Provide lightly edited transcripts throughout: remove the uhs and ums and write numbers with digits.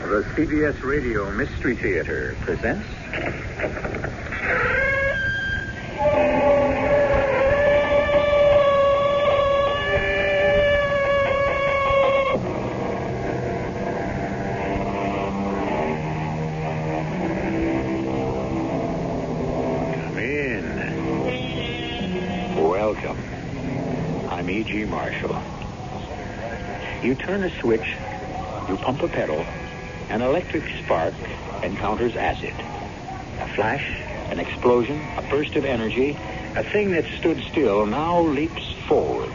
The CBS Radio Mystery Theater presents... Come in. Welcome. I'm E.G. Marshall. You turn a switch, you pump a pedal, an electric spark encounters acid. A flash, an explosion, a burst of energy, a thing that stood still now leaps forward.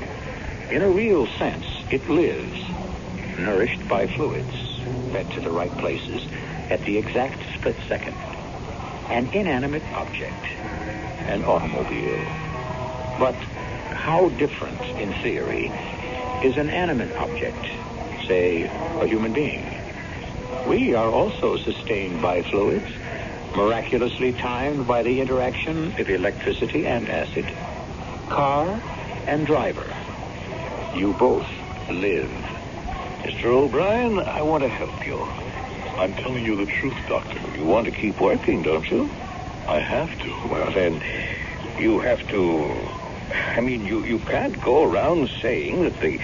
In a real sense, it lives, nourished by fluids, fed to the right places at the exact split second. An inanimate object, an automobile. But how different, in theory, is an animate object, say, a human being? We are also sustained by fluids, miraculously timed by the interaction of electricity and acid. Car and driver. You both live. Mr. O'Brien, I want to help you. I'm telling you the truth, Doctor. You want to keep working, don't you? I have to. Well, then, you have to... I mean, you can't go around saying that the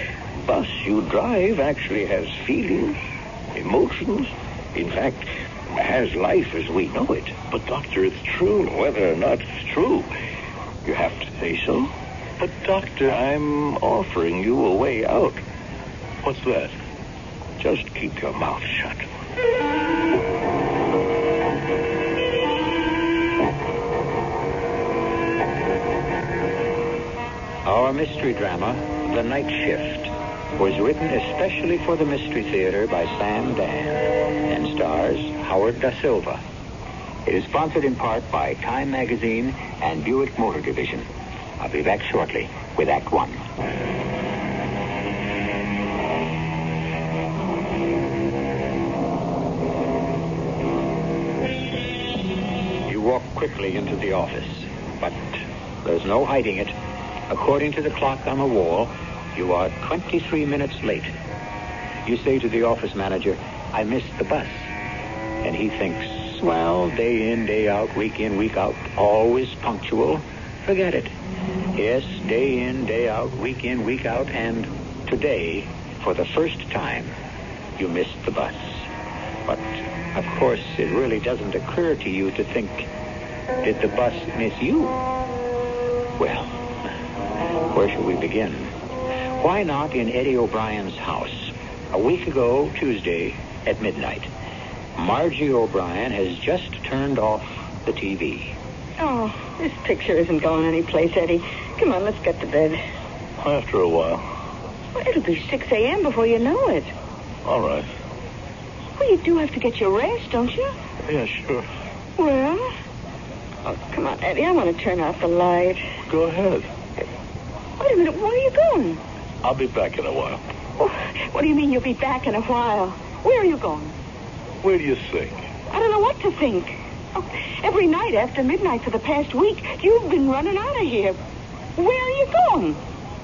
bus you drive actually has feelings, emotions, in fact, has life as we know it. But, Doctor, it's true. Whether or not it's true, you have to say so. But, Doctor, I'm offering you a way out. What's that? Just keep your mouth shut. Our mystery drama, The Night Shift, was written especially for the Mystery Theater by Sam Dan and stars Howard Da Silva. It is sponsored in part by Time Magazine and Buick Motor Division. I'll be back shortly with Act One. You walk quickly into the office, but there's no hiding it. According to the clock on the wall, you are 23 minutes late. You say to the office manager, I missed the bus. And he thinks, well, day in, day out, week in, week out, always punctual. Forget it. Yes, day in, day out, week in, week out, and today, for the first time, you missed the bus. But, of course, it really doesn't occur to you to think, did the bus miss you? Well, where shall we begin? Why not in Eddie O'Brien's house? A week ago, Tuesday, at midnight, Margie O'Brien has just turned off the TV. Oh, this picture isn't going anyplace, Eddie. Come on, let's get to bed. After a while. Well, it'll be 6 a.m. before you know it. All right. Well, you do have to get your rest, don't you? Yeah, sure. Well, oh, come on, Eddie, I want to turn off the light. Go ahead. Wait a minute, where are you going? I'll be back in a while. Oh, what do you mean you'll be back in a while? Where are you going? Where do you think? I don't know what to think. Oh, every night after midnight for the past week, you've been running out of here. Where are you going?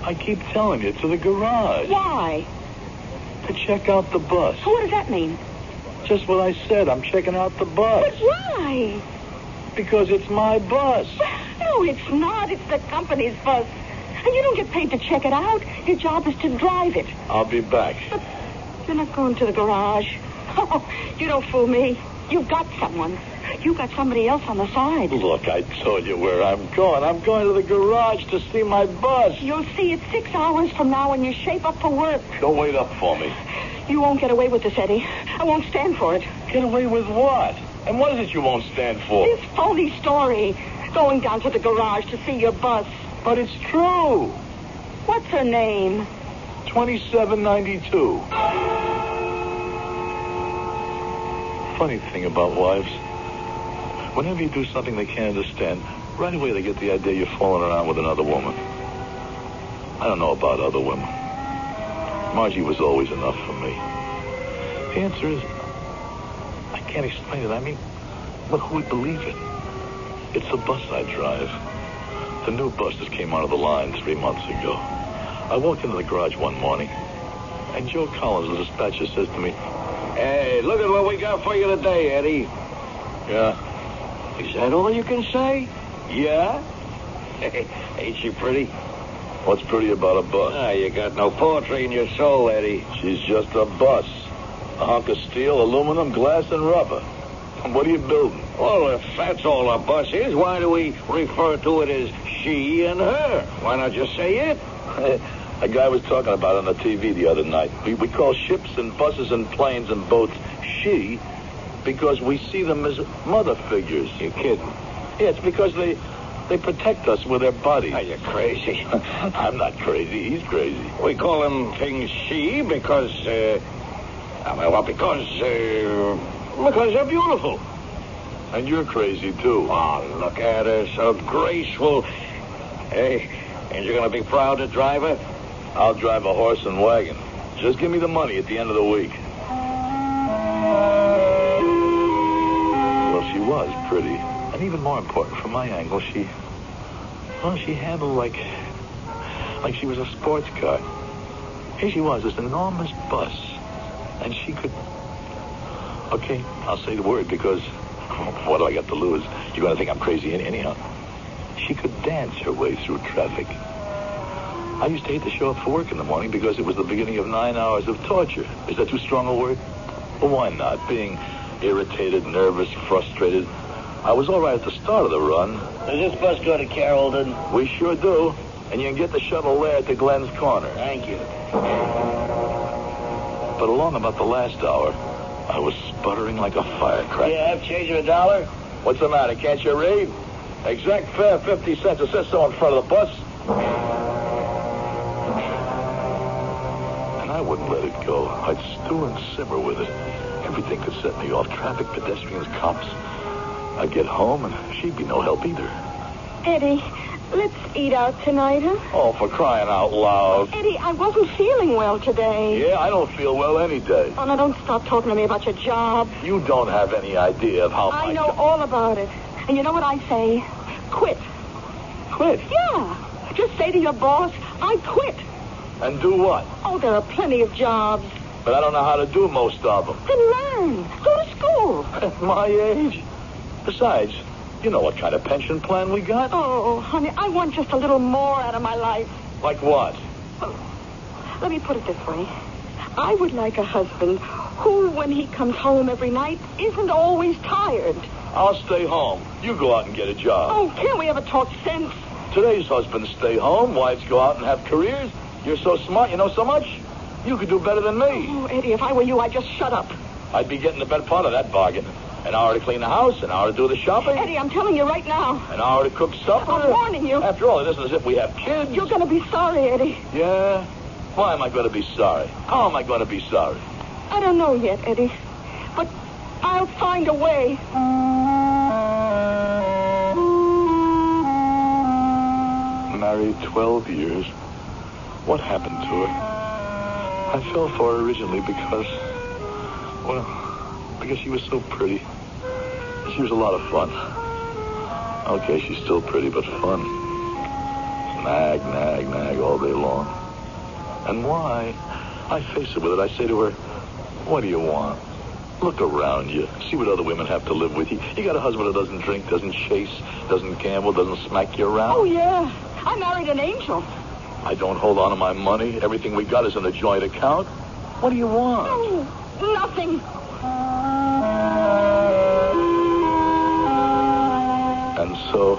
I keep telling you, to the garage. Why? To check out the bus. What does that mean? Just what I said. I'm checking out the bus. But why? Because it's my bus. No, it's not. It's the company's bus. And you don't get paid to check it out. Your job is to drive it. I'll be back. But you're not going to the garage. Oh, you don't fool me. You've got someone. You've got somebody else on the side. Look, I told you where I'm going. I'm going to the garage to see my bus. You'll see it 6 hours from now when you shape up for work. Don't wait up for me. You won't get away with this, Eddie. I won't stand for it. Get away with what? And what is it you won't stand for? This phony story. Going down to the garage to see your bus. But it's true. What's her name? 2792. Funny thing about wives. Whenever you do something they can't understand, right away they get the idea you're fooling around with another woman. I don't know about other women. Margie was always enough for me. The answer is, I can't explain it. I mean, but who would believe it? It's the bus I drive. The new bus that came out of the line 3 months ago. I walked into the garage one morning, and Joe Collins, the dispatcher, says to me, Hey, look at what we got for you today, Eddie. Yeah. Is that all you can say? Yeah? Ain't she pretty? What's pretty about a bus? Ah, you got no poetry in your soul, Eddie. She's just a bus. A hunk of steel, aluminum, glass, and rubber. What are you building? Well, if that's all a bus is, why do we refer to it as she and her? Why not just say it? A guy was talking about it on the TV the other night. We call ships and buses and planes and boats she because we see them as mother figures. You kidding? Yeah, it's because they protect us with their bodies. Are you crazy? I'm not crazy. He's crazy. We call them things she because they're beautiful. And you're crazy, too. Oh, look at her, so graceful. Hey, ain't you going to be proud to drive her? I'll drive a horse and wagon. Just give me the money at the end of the week. Well, she was pretty. And even more important, from my angle, she handled like she was a sports car. Here she was, this enormous bus. And she could... Okay, I'll say the word because what do I got to lose? You're going to think I'm crazy anyhow. She could dance her way through traffic. I used to hate to show up for work in the morning because it was the beginning of 9 hours of torture. Is that too strong a word? Well, why not? Being irritated, nervous, frustrated. I was all right at the start of the run. Does this bus go to Carrollton? We sure do. And you can get the shuttle there to Glenn's Corner. Thank you. But along about the last hour, I was sputtering like a firecracker. Yeah, have change of $1? What's the matter? Can't you read? Exact fare, 50 cents. It says so in front of the bus. And I wouldn't let it go. I'd stew and simmer with it. Everything could set me off. Traffic, pedestrians, cops. I'd get home, and she'd be no help either. Eddie, let's eat out tonight, huh? Oh, for crying out loud. Eddie, I wasn't feeling well today. Yeah, I don't feel well any day. Oh, now don't stop talking to me about your job. You don't have any idea of how I know all about it. And you know what I say? Quit. Quit? Yeah. Just say to your boss, I quit. And do what? Oh, there are plenty of jobs. But I don't know how to do most of them. Then learn. Go to school. At my age. Besides, you know what kind of pension plan we got? Oh, honey, I want just a little more out of my life. Like what? Let me put it this way. I would like a husband who, when he comes home every night, isn't always tired. I'll stay home. You go out and get a job. Oh, can't we ever talk sense? Today's husbands stay home. Wives go out and have careers. You're so smart. You know so much. You could do better than me. Oh, Eddie, if I were you, I'd just shut up. I'd be getting the better part of that bargain. An hour to clean the house, an hour to do the shopping. Eddie, I'm telling you right now. An hour to cook supper. I'm warning you. After all, it isn't as if we have kids. You're going to be sorry, Eddie. Yeah? Why am I going to be sorry? How am I going to be sorry? I don't know yet, Eddie. But I'll find a way. Married 12 years. What happened to her? I fell for her originally because she was so pretty. She was a lot of fun. Okay, she's still pretty, but fun. Nag, nag, nag all day long. And why? I face it with it. I say to her, what do you want? Look around you. See what other women have to live with. You got a husband that doesn't drink, doesn't chase, doesn't gamble, doesn't smack you around. Oh, yeah. I married an angel. I don't hold on to my money. Everything we got is in a joint account. What do you want? Oh, nothing. And so,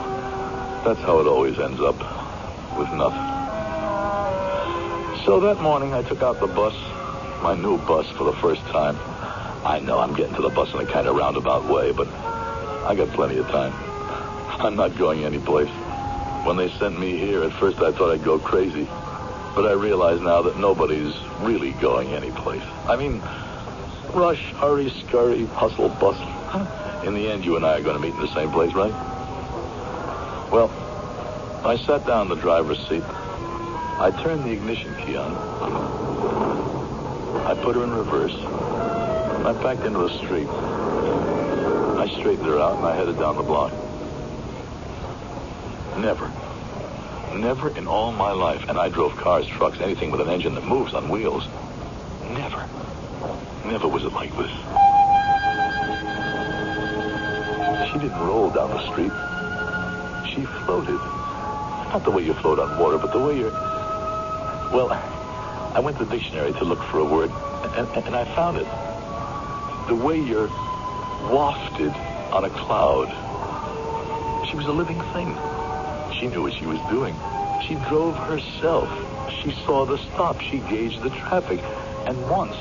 that's how it always ends up, with nothing. So that morning, I took out the bus, my new bus, for the first time. I know I'm getting to the bus in a kind of roundabout way, but I got plenty of time. I'm not going anyplace. When they sent me here, at first I thought I'd go crazy. But I realize now that nobody's really going anyplace. I mean, rush, hurry, scurry, hustle, bustle. In the end, you and I are going to meet in the same place, right? Well, I sat down in the driver's seat. I turned the ignition key on. I put her in reverse. I backed into the street. I straightened her out and I headed down the block. Never in all my life, and I drove cars, trucks, anything with an engine that moves on wheels. Never was it like this. She didn't roll down the street. She floated. Not the way you float on water, but the way you're... Well, I went to the dictionary to look for a word, and I found it. The way you're wafted on a cloud. She was a living thing. She knew what she was doing. She drove herself. She saw the stop. She gauged the traffic. And once,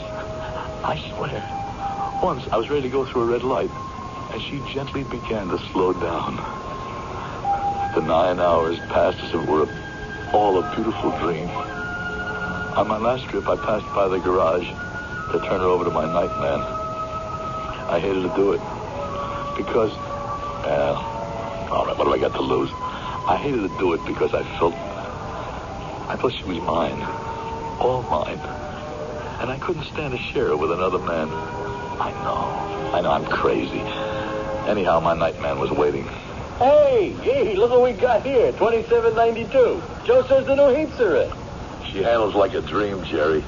I swear, once I was ready to go through a red light, and she gently began to slow down. The 9 hours passed as if it were all a beautiful dream. On my last trip, I passed by the garage to turn her over to my night man. I hated to do it because, all right, what do I got to lose? I hated to do it because I thought she was mine, all mine, and I couldn't stand to share her with another man. I know, I'm crazy. Anyhow, my night man was waiting. Hey, look what we got here, 2792. Joe says the new heats are in. She handles like a dream, Jerry.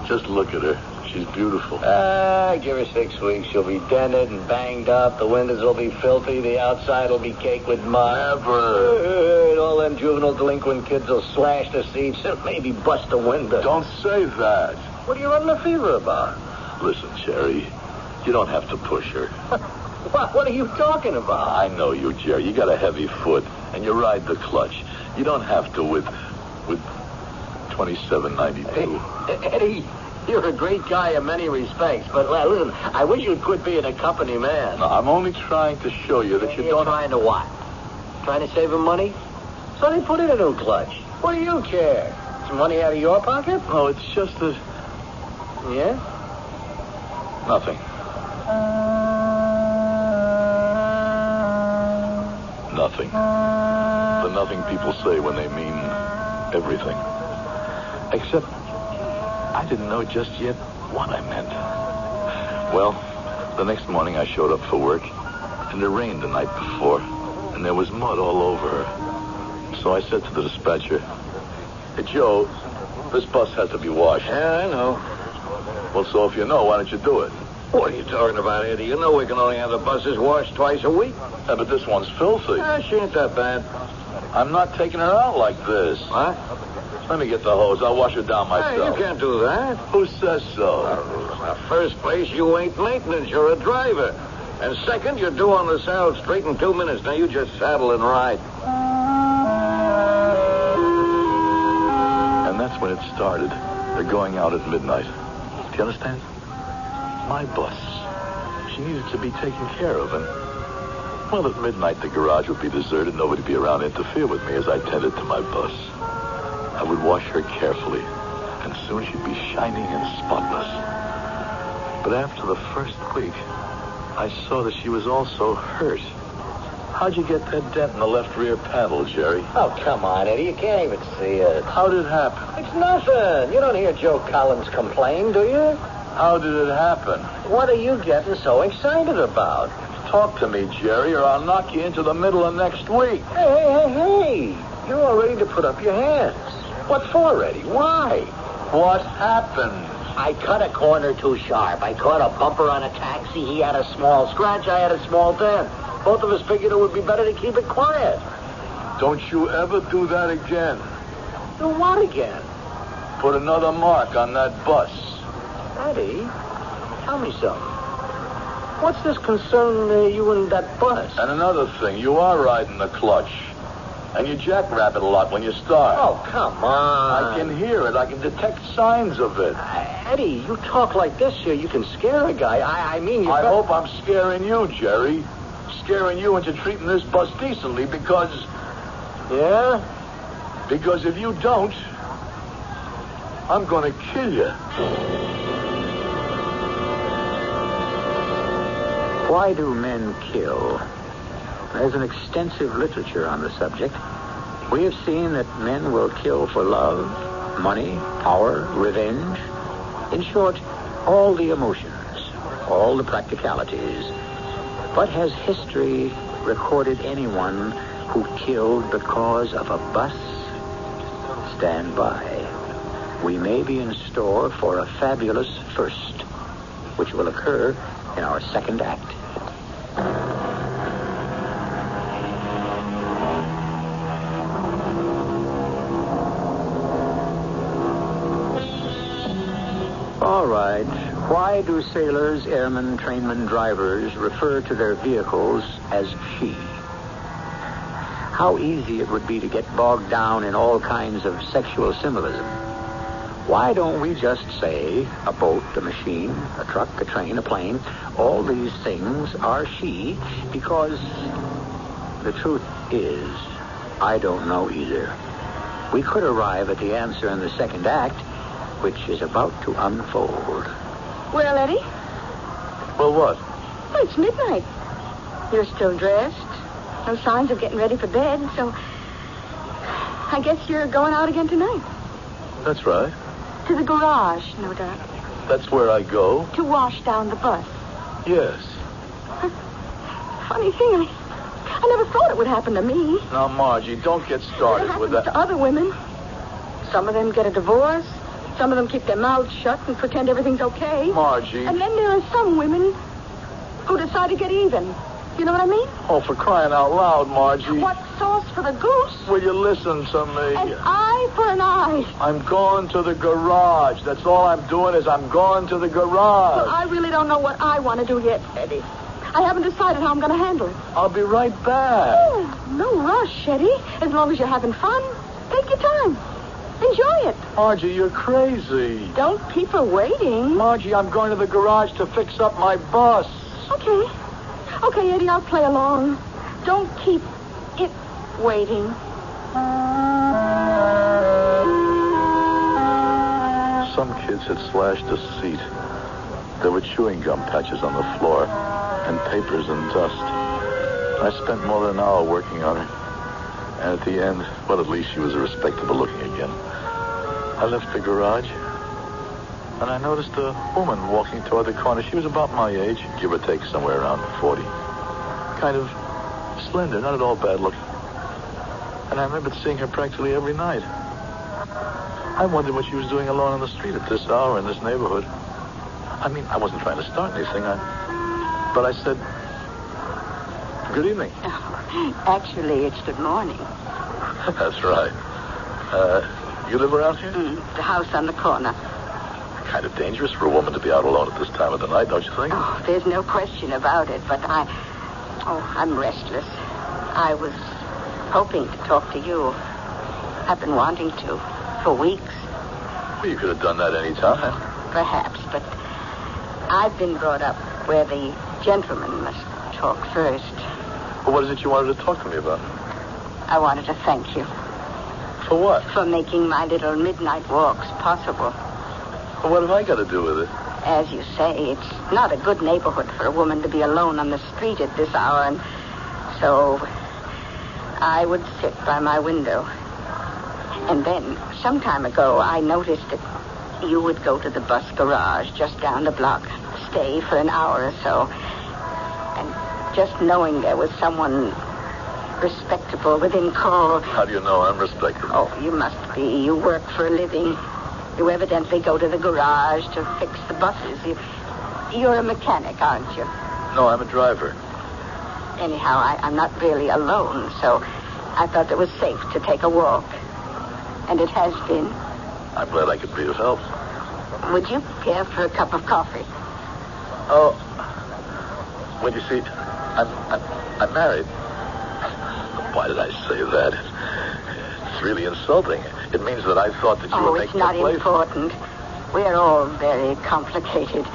Just look at her. She's beautiful. Give her 6 weeks. She'll be dented and banged up. The windows will be filthy. The outside will be caked with mud. Never. All them juvenile delinquent kids will slash the seats and maybe bust the window. Don't say that. What are you running a fever about? Listen, Jerry, you don't have to push her. What are you talking about? I know you, Jerry. You got a heavy foot, and you ride the clutch. You don't have to with 2792. Eddie, you're a great guy in many respects, but listen, I wish you'd quit being a company man. No, I'm only trying to show you that you don't... Trying to what? Trying to save him money? So they put in a new clutch. What do you care? Some money out of your pocket? No, it's just that... Yeah? Nothing. Nothing. The nothing people say when they mean everything. Except I didn't know just yet what I meant. Well, the next morning I showed up for work, and it rained the night before, and there was mud all over her. So I said to the dispatcher, "Hey, Joe, this bus has to be washed." Yeah, I know. Well, so if you know, why don't you do it? What are you talking about, Eddie? You know we can only have the buses washed twice a week. Yeah, but this one's filthy. She ain't that bad. I'm not taking her out like this. What? Let me get the hose. I'll wash her down Hey, myself. you can't do that. Who says so? In the first place, you ain't maintenance. You're a driver. And second, you're due on the South Street in 2 minutes. Now you just saddle and ride. And that's when it started. They're going out at midnight. Do you understand? My bus. She needed to be taken care of, and... Well, at midnight, the garage would be deserted. Nobody would be around to interfere with me as I tended to my bus. I would wash her carefully, and soon she'd be shining and spotless. But after the first week, I saw that she was also hurt. How'd you get that dent in the left rear panel, Jerry? Oh, come on, Eddie. You can't even see it. How did it happen? It's nothing. You don't hear Joe Collins complain, do you? How did it happen? What are you getting so excited about? Talk to me, Jerry, or I'll knock you into the middle of next week. Hey. You're all ready to put up your hands. What for, Eddie? Why? What happened? I cut a corner too sharp. I caught a bumper on a taxi. He had a small scratch. I had a small dent. Both of us figured it would be better to keep it quiet. Don't you ever do that again. Do what again? Put another mark on that bus. Eddie, tell me something. What's this concern you and that bus? And another thing, you are riding the clutch. And you jackrabbit a lot when you start. Oh, come on. I can hear it. I can detect signs of it. Eddie, you talk like this here, you can scare a guy. I mean, I hope I'm scaring you, Jerry. Scaring you into treating this bus decently because... Yeah? Because if you don't, I'm going to kill you. Why do men kill? There's an extensive literature on the subject. We have seen that men will kill for love, money, power, revenge. In short, all the emotions, all the practicalities. But has history recorded anyone who killed because of a bus? Stand by. We may be in store for a fabulous first. which will occur in our second act. All right. Why do sailors, airmen, trainmen, drivers refer to their vehicles as she? How easy it would be to get bogged down in all kinds of sexual symbolism. Why don't we just say a boat, a machine, a truck, a train, a plane? All these things are she, because the truth is, I don't know either. We could arrive at the answer in the second act, which is about to unfold. Well, Eddie? Well, what? Well, it's midnight. You're still dressed. No signs of getting ready for bed, so I guess you're going out again tonight. That's right. To the garage, no doubt. That's where I go. To wash down the bus. Yes. Funny thing, I never thought it would happen to me. Now, Margie, don't get It started happens with that. to other women. Some of them get a divorce. Some of them keep their mouths shut and pretend everything's okay. Margie. And then there are some women who decide to get even. You know what I mean? Oh, for crying out loud, Margie. What's sauce for the goose? Will you listen to me? An eye for an eye. I'm going to the garage. That's all I'm doing is I'm going to the garage. Well, I really don't know what I want to do yet, Eddie. I haven't decided how I'm going to handle it. I'll be right back. Oh, no rush, Eddie. As long as you're having fun, take your time. Enjoy it. Margie, you're crazy. Don't keep her waiting. Margie, I'm going to the garage to fix up my bus. Okay. Okay, Eddie, I'll play along. Don't keep it waiting. Some kids had slashed a seat. There were chewing gum patches on the floor and papers and dust. I spent more than an hour working on her. And at the end, well, at least she was respectable looking again. I left the garage, and I noticed a woman walking toward the corner. She was about my age, give or take somewhere around 40. Kind of slender, not at all bad looking. And I remembered seeing her practically every night. I wondered what she was doing alone on the street at this hour in this neighborhood. I mean, I wasn't trying to start anything, but I said, "Good evening." Oh, actually, it's good morning. That's right. You live around here? The house on the corner. Kind of dangerous for a woman to be out alone at this time of the night, don't you think? Oh, there's no question about it, but I'm restless. I was hoping to talk to you. I've been wanting to for weeks. Well, you could have done that any time. Perhaps, but I've been brought up where the gentleman must talk first. Well, what is it you wanted to talk to me about? I wanted to thank you For what? for making my little midnight walks possible. Well, what have I got to do with it? As you say, it's not a good neighborhood for a woman to be alone on the street at this hour, and so I would sit by my window. And then, some time ago, I noticed that you would go to the bus garage just down the block, stay for an hour or so. And just knowing there was someone respectable within call. How do you know I'm respectable? Oh, you must be. You work for a living. You evidently go to the garage to fix the buses. You're a mechanic, aren't you? No, I'm a driver. Anyhow, I'm not really alone, so I thought it was safe to take a walk. And it has been. I'm glad I could be of help. Would you care for a cup of coffee? Oh, well, you see, I'm married. Why did I say that? It's really insulting. It means that I thought that you were making a play. Oh, it's not important. We're all very complicated.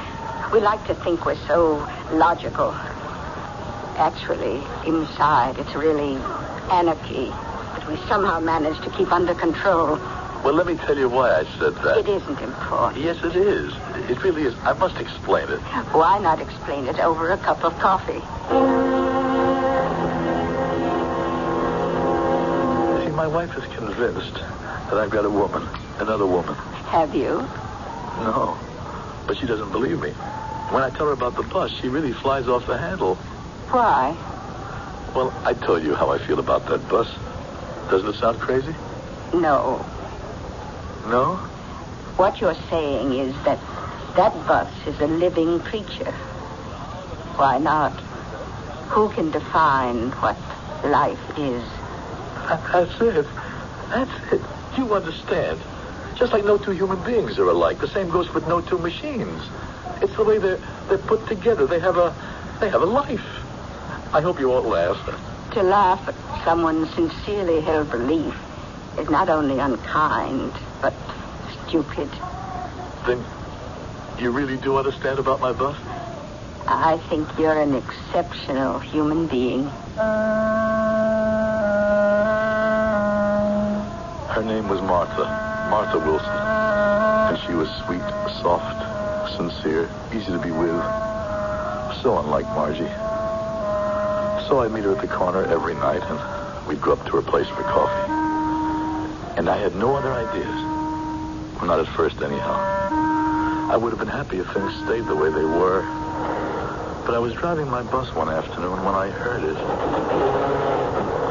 We like to think we're so logical. Actually, inside, it's really anarchy that we somehow manage to keep under control. Well, let me tell you why I said that. It isn't important. Yes, it is. It really is. I must explain it. Why not explain it over a cup of coffee? See, my wife is convinced that I've got a woman, another woman. Have you? No, but she doesn't believe me. When I tell her about the bus, she really flies off the handle. Why? Well, I told you how I feel about that bus. Doesn't it sound crazy? No. No? What you're saying is that That bus is a living creature. Why not? Who can define what life is? That's it. That's it. You understand. Just like no two human beings are alike. The same goes with no two machines. It's the way they're put together. They have a life. I hope you won't laugh. To laugh at someone's sincerely held belief is not only unkind, but stupid. Then you really do understand about my bus? I think you're an exceptional human being. Her name was Martha Wilson. And she was sweet, soft, sincere, easy to be with. So unlike Margie. So I'd meet her at the corner every night, and we'd go up to her place for coffee. And I had no other ideas. Well, not at first, anyhow. I would have been happy if things stayed the way they were. But I was driving my bus one afternoon when I heard it.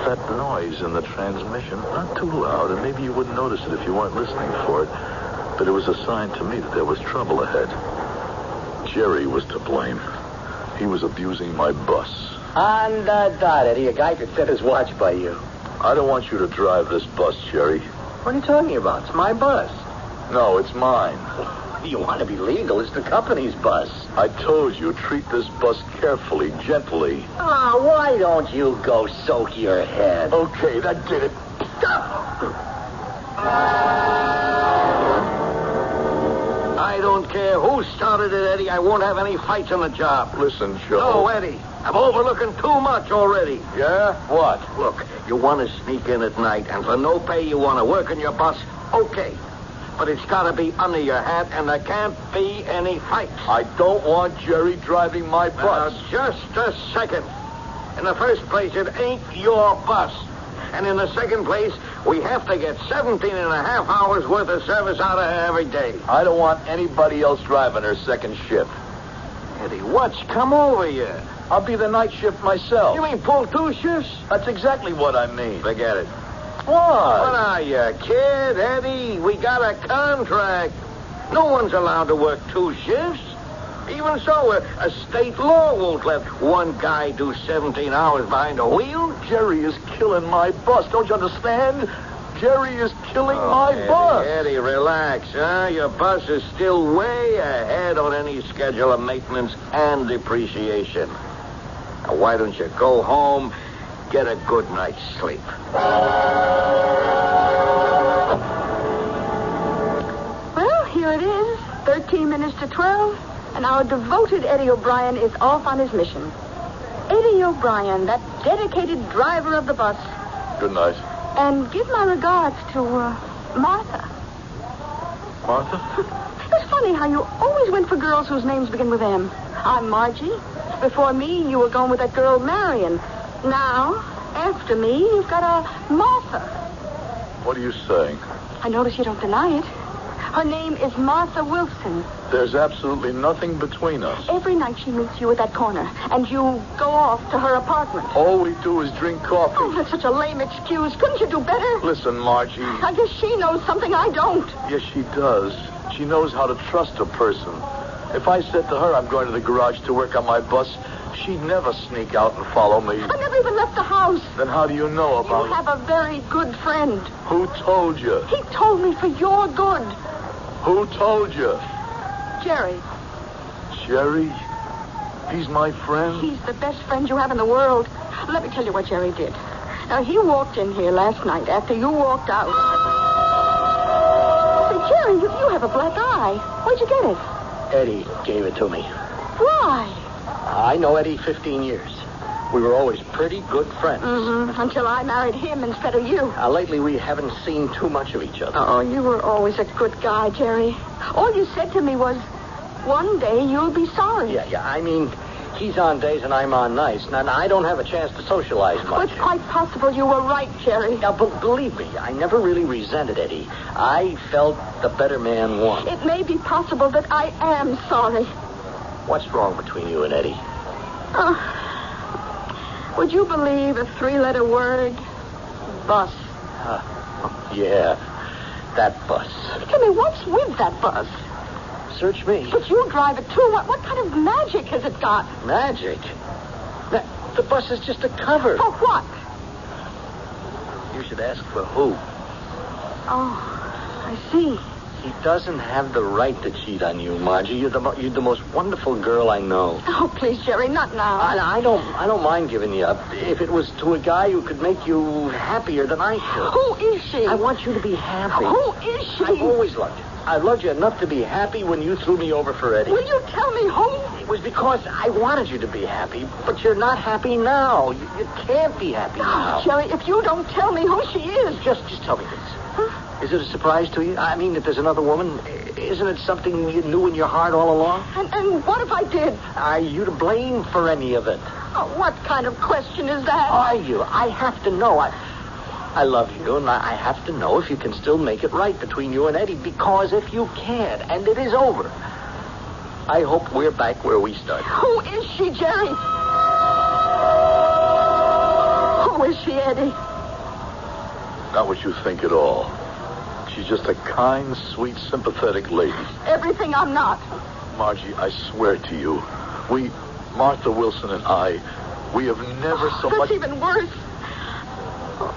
That noise in the transmission, not too loud, and maybe you wouldn't notice it if you weren't listening for it, but it was a sign to me that there was trouble ahead. Jerry was to blame. He was abusing my bus. On the dot, Eddie. A guy could set his watch by you. I don't want you to drive this bus, Jerry. What are you talking about? It's my bus. No, it's mine. You want to be legal. It's the company's bus. I told you, treat this bus carefully, gently. Ah, why don't you go soak your head? Okay, that did it. I don't care who started it, Eddie. I won't have any fights on the job. Listen, Joe. No, Eddie. I'm overlooking too much already. Yeah? What? Look, you want to sneak in at night, and for no pay you want to work in your bus, okay. But it's got to be under your hat, and there can't be any fights. I don't want Jerry driving my bus. Now, just a second. In the first place, it ain't your bus. And in the second place, we have to get 17 and a half hours worth of service out of her every day. I don't want anybody else driving her second shift. Eddie, what's come over you? I'll be the night shift myself. You mean pull two shifts? That's exactly what I mean. Forget it. What? What are you, kid, Eddie? We got a contract. No one's allowed to work two shifts. Even so, a state law won't let one guy do 17 hours behind the wheel. Jerry is killing my bus. Don't you understand? Jerry is killing my bus. Eddie, relax, huh? Your bus is still way ahead on any schedule of maintenance and depreciation. Now, why don't you go home, get a good night's sleep? Well, here it is, 13 minutes to 12, and our devoted Eddie O'Brien is off on his mission. Eddie O'Brien, that dedicated driver of the bus. Good night. And give my regards to Martha. Martha? It's funny how you always went for girls whose names begin with M. I'm Margie. Before me, you were going with that girl Marion. Now, after me, you've got a Martha. What are you saying? I notice you don't deny it. Her name is Martha Wilson. There's absolutely nothing between us. Every night she meets you at that corner, and you go off to her apartment. All we do is drink coffee. Oh, that's such a lame excuse. Couldn't you do better? Listen, Margie. I guess she knows something I don't. Yes, she does. She knows how to trust a person. If I said to her I'm going to the garage to work on my bus, she'd never sneak out and follow me. I never even left the house. Then how do you know about You have a very good friend. Who told you? He told me for your good. Who told you? Jerry. Jerry? He's my friend? He's the best friend you have in the world. Let me tell you what Jerry did. Now, he walked in here last night after you walked out. Say, Jerry, you have a black eye. Where'd you get it? Eddie gave it to me. Why? I know Eddie 15 years. We were always pretty good friends. Mm-hmm. Until I married him instead of you. Lately, we haven't seen too much of each other. Oh, you were always a good guy, Jerry. All you said to me was, one day you'll be sorry. Yeah. I mean, he's on days and I'm on nights. Now, I don't have a chance to socialize much. Well, it's quite possible you were right, Jerry. Now, but believe me, I never really resented Eddie. I felt the better man won. It may be possible that I am sorry. What's wrong between you and Eddie? Would you believe a 3-letter word? Bus. Yeah, that bus. Tell me, what's with that bus? search me. But you drive it, too. What kind of magic has it got? Magic? The bus is just a cover. For what? You should ask for who. Oh, I see. He doesn't have the right to cheat on you, Margie. You're the most wonderful girl I know. Oh, please, Jerry, not now. I don't mind giving you up. If it was to a guy who could make you happier than I could. Who is she? I want you to be happy. Who is she? I've always loved you. I loved you enough to be happy when you threw me over for Eddie. Will you tell me who? It was because I wanted you to be happy, but you're not happy now. You can't be happy now. Oh, Jerry, if you don't tell me who she is. Just tell me this. Is it a surprise to you? I mean, if there's another woman, isn't it something you knew in your heart all along? And what if I did? Are you to blame for any of it? Oh, what kind of question is that? Are you? I have to know. I love you, and I have to know if you can still make it right between you and Eddie, because if you can't, and it is over, I hope we're back where we started. Who is she, Jerry? Who is she, Eddie? Not what you think at all. She's just a kind, sweet, sympathetic lady. Everything I'm not. Margie, I swear to you, Martha Wilson and I, we have never so That's much... even worse. Oh,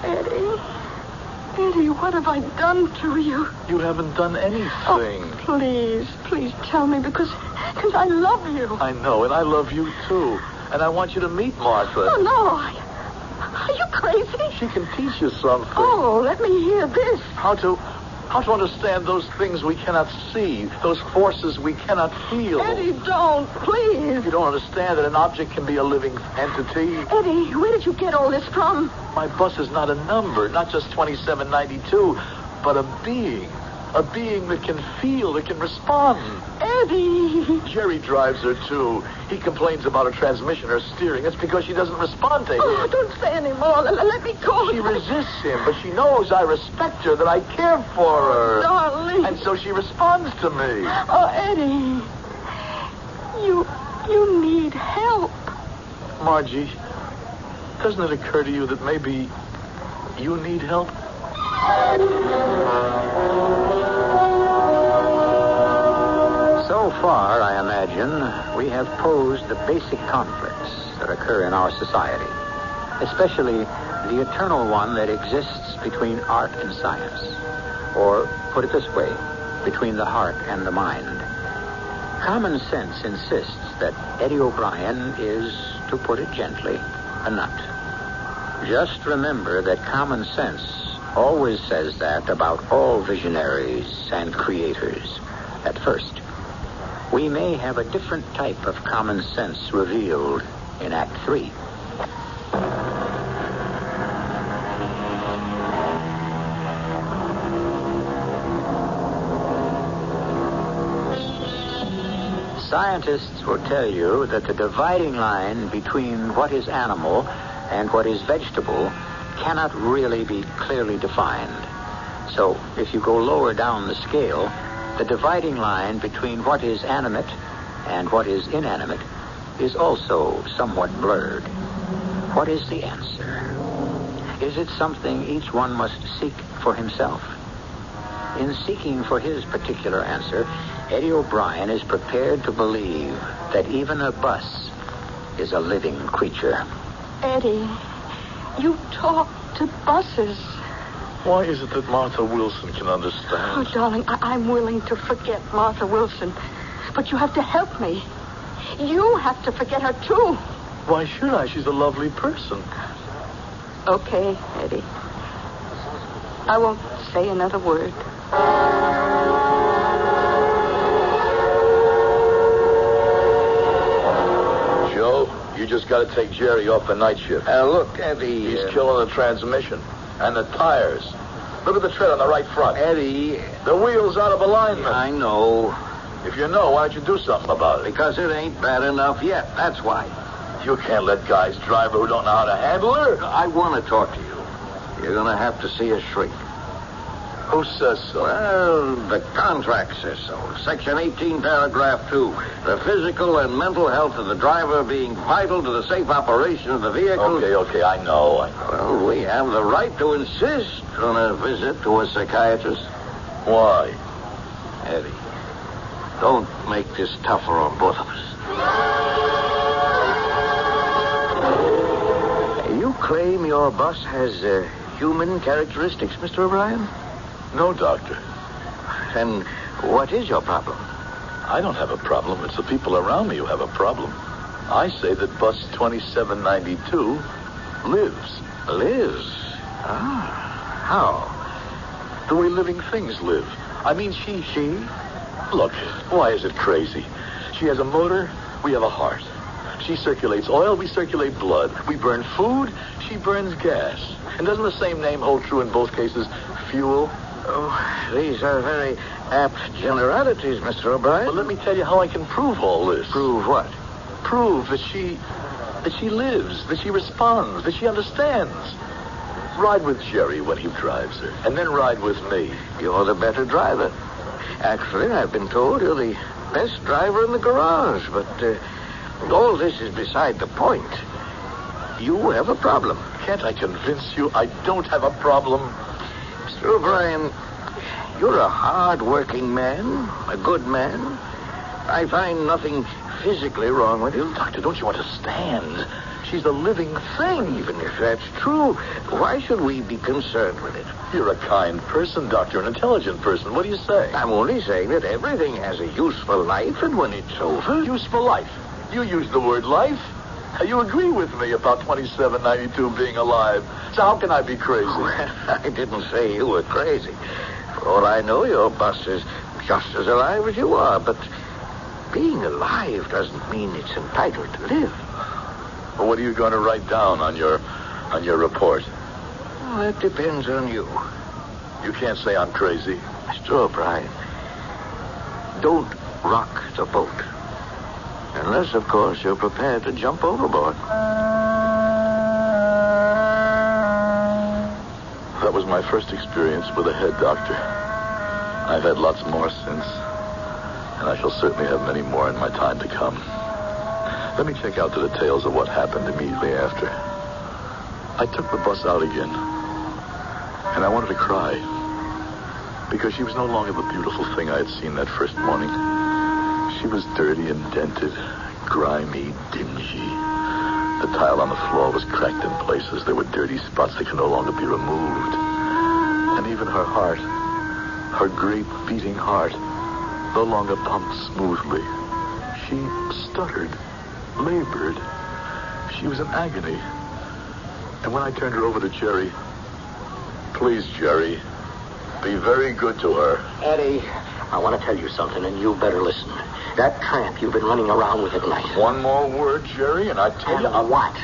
Eddie, what have I done to you? You haven't done anything. Oh, please tell me, because I love you. I know, and I love you, too. And I want you to meet Martha. Oh, no. Are you crazy? She can teach you something. Oh, let me hear this. How to understand those things we cannot see, those forces we cannot feel. Eddie, don't, please. You don't understand that an object can be a living entity. Eddie, where did you get all this from? My bus is not a number, not just 2792, but a being. A being that can feel, that can respond. Eddie. Jerry drives her, too. He complains about her transmission or steering. It's because she doesn't respond to him. Oh, don't say any more. Let me go. She resists him, but she knows I respect her, that I care for her. Darling. And so she responds to me. Oh, Eddie. You need help. Margie, doesn't it occur to you that maybe you need help? So far, I imagine, we have posed the basic conflicts that occur in our society, especially the eternal one that exists between art and science, or, put it this way, between the heart and the mind. Common sense insists that Eddie O'Brien is, to put it gently, a nut. Just remember that common sense always says that about all visionaries and creators at first. We may have a different type of common sense revealed in Act 3. Scientists will tell you that the dividing line between what is animal and what is vegetable cannot really be clearly defined. So, if you go lower down the scale, the dividing line between what is animate and what is inanimate is also somewhat blurred. What is the answer? Is it something each one must seek for himself? In seeking for his particular answer, Eddie O'Brien is prepared to believe that even a bus is a living creature. Eddie, you talk to buses. Why is it that Martha Wilson can understand? Oh, darling, I'm willing to forget Martha Wilson. But you have to help me. You have to forget her, too. Why should I? She's a lovely person. Okay, Eddie. I won't say another word. Joe, you just got to take Jerry off the night shift. Look, Eddie... He's killing the transmission. And the tires. Look at the tread on the right front. Eddie... The wheel's out of alignment. I know. If you know, why don't you do something about it? Because it ain't bad enough yet. That's why. You can't let guys drive her who don't know how to handle her. I want to talk to you. You're going to have to see a shrink. Who says so? Well, the contract says so. Section 18, paragraph 2. The physical and mental health of the driver being vital to the safe operation of the vehicle. Okay, I know. Well, we have the right to insist on a visit to a psychiatrist. Why? Eddie, Don't make this tougher on both of us. You claim your bus has human characteristics, Mr. O'Brien? No, Doctor. Then what is your problem? I don't have a problem. It's the people around me who have a problem. I say that bus 2792 lives. Lives? Ah, how? The way living things live. I mean, she... Look, why is it crazy? She has a motor, we have a heart. She circulates oil, we circulate blood. We burn food, she burns gas. And doesn't the same name hold true in both cases? Fuel? Oh, these are very apt generalities, Mr. O'Brien. Well, let me tell you how I can prove all this. Prove what? Prove that she lives, that she responds, that she understands. Ride with Jerry when he drives her, and then ride with me. You're the better driver. Actually, I've been told you're the best driver in the garage, but all this is beside the point. You have a problem. Can't I convince you I don't have a problem? Mr. O'Brien, you're a hard-working man, a good man. I find nothing physically wrong with you. Doctor, don't you understand? She's a living thing. Even if that's true, why should we be concerned with it? You're a kind person, Doctor, an intelligent person. What do you say? I'm only saying that everything has a useful life, and when it's over... Useful life? You use the word life? You agree with me about 2792 being alive. So how can I be crazy? Well, I didn't say you were crazy. For all I know, your bus is just as alive as you are, but being alive doesn't mean it's entitled to live. Well, what are you going to write down on your report? Well, that depends on you. You can't say I'm crazy. Mr. O'Brien, don't rock the boat. Unless, of course, you're prepared to jump overboard. That was my first experience with a head doctor. I've had lots more since, and I shall certainly have many more in my time to come. Let me check out the details of what happened immediately after. I took the bus out again, and I wanted to cry, because she was no longer the beautiful thing I had seen that first morning. She was dirty and dented, grimy, dingy. The tile on the floor was cracked in places. There were dirty spots that could no longer be removed. And even her heart, her great beating heart, no longer pumped smoothly. She stuttered, labored. She was in agony. And when I turned her over to Jerry, please, Jerry, be very good to her. Eddie, I want to tell you something, and you better listen. That tramp you've been running around with at night. One more word, Jerry, and I tell you... What?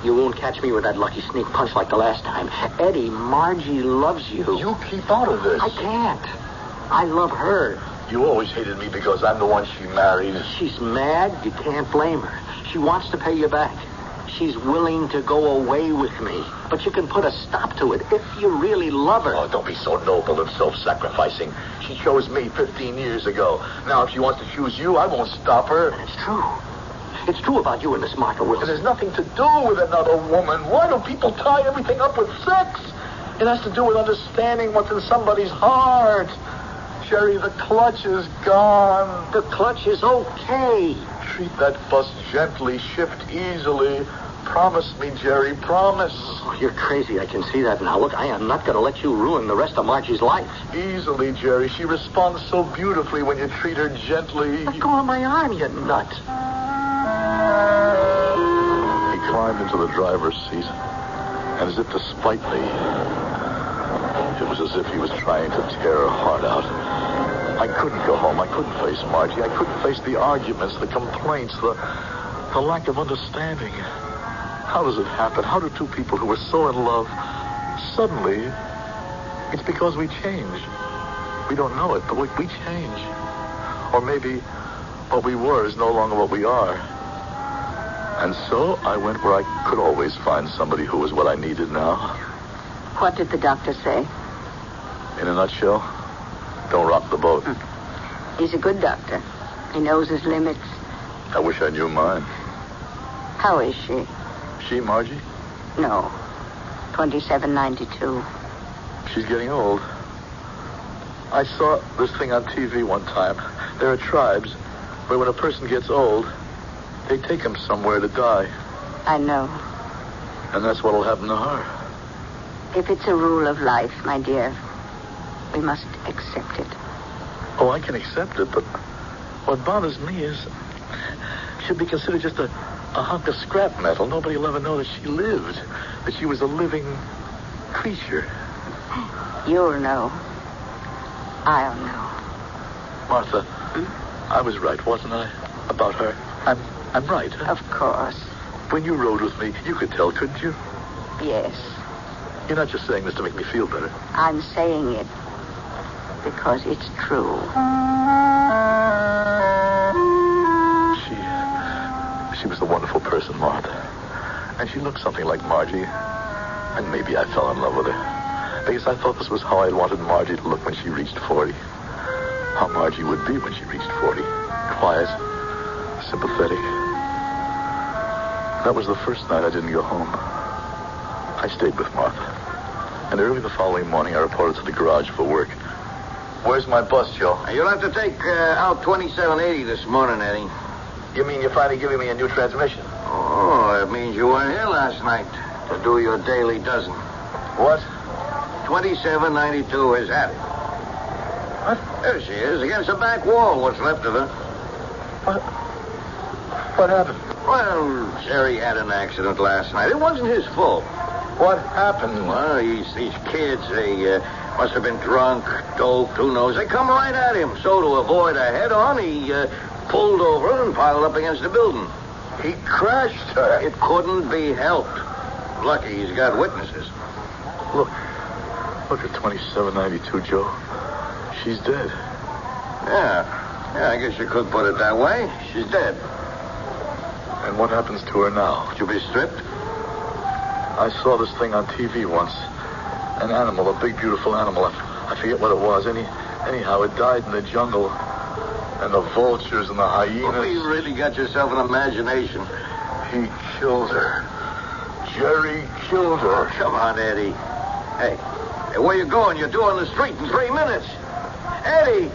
You won't catch me with that lucky sneak punch like the last time. Eddie, Margie loves you. You keep out of this. I can't. I love her. You always hated me because I'm the one she married. She's mad. You can't blame her. She wants to pay you back. She's willing to go away with me. But you can put a stop to it if you really love her. Oh, don't be so noble and self-sacrificing. She chose me 15 years ago. Now, if she wants to choose you, I won't stop her. It's true. It's true about you and Miss Martha Wilson. It has nothing to do with another woman. Why do people tie everything up with sex? It has to do with understanding what's in somebody's heart. Jerry, the clutch is gone. The clutch is okay. Treat that bus gently, shift easily. Promise me, Jerry, promise. Oh, you're crazy. I can see that now. Look, I am not going to let you ruin the rest of Margie's life. Easily, Jerry. She responds so beautifully when you treat her gently. Let go of my arm, you nut. He climbed into the driver's seat, and as if to spite me, it was as if he was trying to tear her heart out. I couldn't go home. I couldn't face Margie. I couldn't face the arguments, the complaints, the lack of understanding. How does it happen? How do two people who were so in love, suddenly, it's because we change. We don't know it, but we change. Or maybe what we were is no longer what we are. And so I went where I could always find somebody who was what I needed now. What did the doctor say? In a nutshell, don't rock the boat. He's a good doctor. He knows his limits. I wish I knew mine. How is she? She, Margie? No. 2792. She's getting old. I saw this thing on TV one time. There are tribes where when a person gets old, they take him somewhere to die. I know. And that's what'll happen to her. If it's a rule of life, my dear, we must accept it. Oh, I can accept it, but what bothers me is she'll be considered just a hunk of scrap metal. Nobody will ever know that she lived, that she was a living creature. You'll know. I'll know. Martha, I was right, wasn't I, about her? I'm right, huh? Of course. When you rode with me, you could tell, couldn't you? Yes. You're not just saying this to make me feel better. I'm saying it because it's true. She was a wonderful person, Martha. And she looked something like Margie. And maybe I fell in love with her. Because I thought this was how I wanted Margie to look when she reached 40. How Margie would be when she reached 40. Quiet, sympathetic. That was the first night I didn't go home. I stayed with Martha. And early the following morning, I reported to the garage for work. Where's my bus, Joe? You'll have to take out 2780 this morning, Eddie. You mean you're finally giving me a new transmission? Oh, it means you weren't here last night to do your daily dozen. What? 2792 is at it. What? There she is, against the back wall, what's left of her. What happened? Well, Jerry had an accident last night. It wasn't his fault. What happened? Well, these kids, they must have been drunk, doped, who knows. They come right at him. So to avoid a head-on, he pulled over and piled up against the building. He crashed her. It couldn't be helped. Lucky he's got witnesses. Look at 2792, Joe. She's dead. Yeah, I guess you could put it that way. She's dead. And what happens to her now? She'll be stripped? I saw this thing on TV once. An animal, a big, beautiful animal. I forget what it was. Anyhow, it died in the jungle. And the vultures and the hyenas. Oh, you really got yourself an imagination. He killed her. Jerry killed her. Oh, come on, Eddie. Hey, where you going? You're due on the street in 3 minutes. Eddie!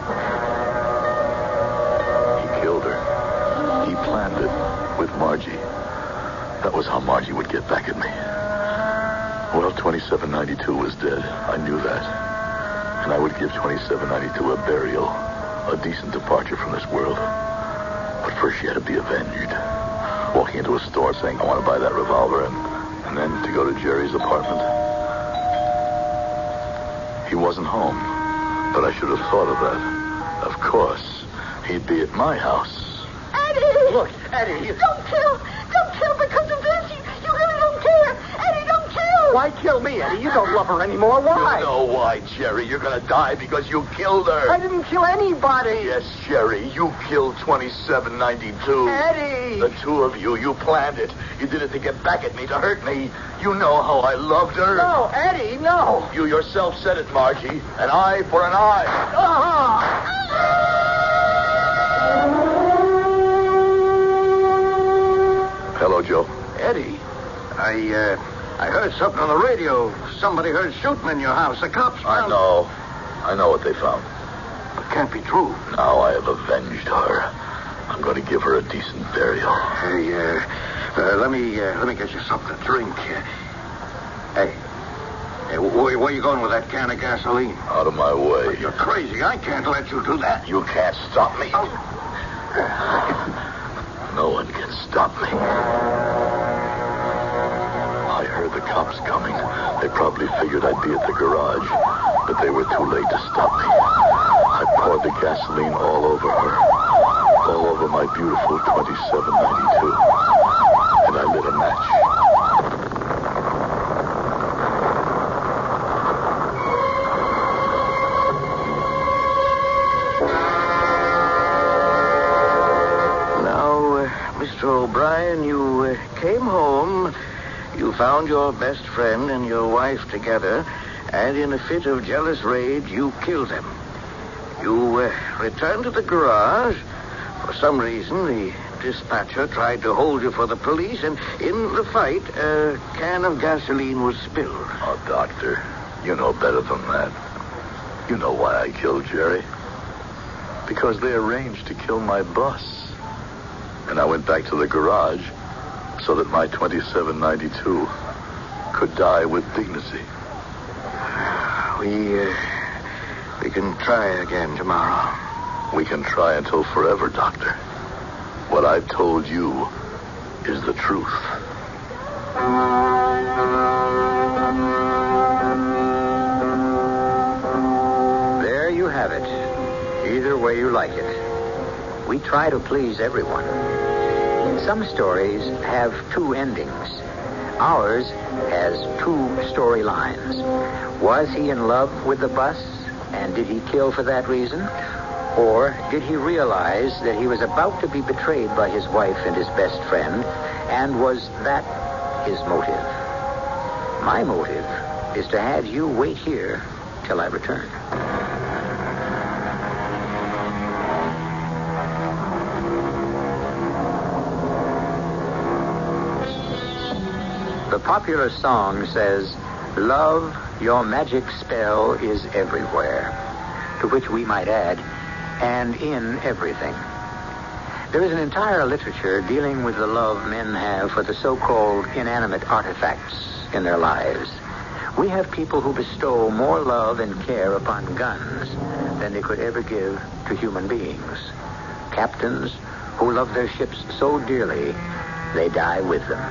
He killed her. He planned it with Margie. That was how Margie would get back at me. Well, 2792 was dead. I knew that. And I would give 2792 a burial, a decent departure from this world. But first she had to be avenged. Walking into a store saying, I want to buy that revolver, and then to go to Jerry's apartment. He wasn't home, but I should have thought of that. Of course, he'd be at my house. Eddie! Look, Eddie! Don't kill because of this. You really don't care. Eddie, don't kill. Why kill me, Eddie? You don't love her anymore. Why? You know why, Jerry. You're going to die because you killed her. I didn't kill anybody. Yes, Jerry, you killed 2792. Eddie! The two of you, you planned it. You did it to get back at me, to hurt me. You know how I loved her. No, Eddie, no. You yourself said it, Margie. An eye for an eye. Hello, Joe. Eddie, I heard something on the radio. Somebody heard shooting in your house. The cops found... I know what they found. It can't be true. Now I have avenged her. I'm going to give her a decent burial. Hey, let me get you something to drink. Hey, where you going with that can of gasoline? Out of my way. You're crazy. I can't let you do that. You can't stop me. No one can stop me. I heard the cops coming. They probably figured I'd be at the garage, but they were too late to stop me. I poured the gasoline all over her, all over my beautiful 2792, and I lit a match. Mr. O'Brien, you came home, you found your best friend and your wife together, and in a fit of jealous rage, you killed them. You returned to the garage. For some reason, the dispatcher tried to hold you for the police, and in the fight, a can of gasoline was spilled. Oh, Doctor, you know better than that. You know why I killed Jerry. Because they arranged to kill my bus. And I went back to the garage so that my 2792 could die with dignity. We can try again tomorrow. We can try until forever, Doctor. What I've told you is the truth. There you have it. Either way you like it. We try to please everyone. Some stories have two endings. Ours has two storylines. Was he in love with the bus, and did he kill for that reason? Or did he realize that he was about to be betrayed by his wife and his best friend, and was that his motive? My motive is to have you wait here till I return. The popular song says, "Love, your magic spell is everywhere," to which we might add, "and in everything." There is an entire literature dealing with the love men have for the so-called inanimate artifacts in their lives. We have people who bestow more love and care upon guns than they could ever give to human beings. Captains who love their ships so dearly, they die with them.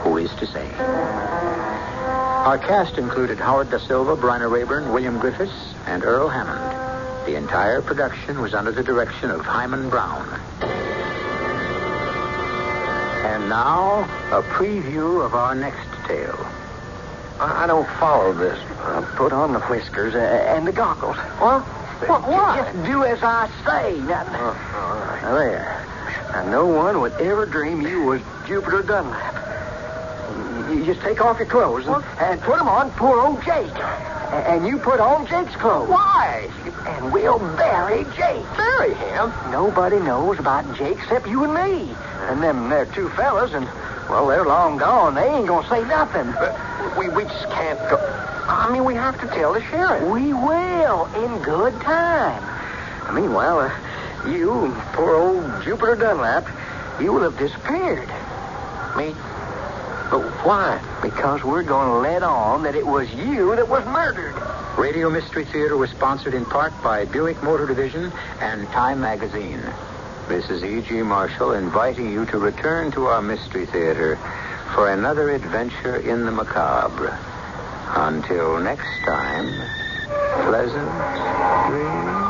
Who is to say? Our cast included Howard Da Silva, Bryna Rayburn, William Griffiths, and Earl Hammond. The entire production was under the direction of Hyman Brown. And now, a preview of our next tale. I don't follow this. Put on the whiskers and the goggles. What? What? Just do as I say. Now, all right. Now, there. Now, no one would ever dream you was Jupiter Dunlap. You just take off your clothes and put them on poor old Jake. And you put on Jake's clothes. Why? And we'll bury Jake. Bury him? Nobody knows about Jake except you and me. And them there two fellas, and, well, they're long gone. They ain't gonna say nothing. But we just can't go. I mean, we have to tell the sheriff. We will, in good time. Meanwhile, you, poor old Jupiter Dunlap, you will have disappeared. Me? But why? Because we're going to let on that it was you that was murdered. Radio Mystery Theater was sponsored in part by Buick Motor Division and Time Magazine. This is E.G. Marshall inviting you to return to our Mystery Theater for another adventure in the macabre. Until next time, pleasant dreams.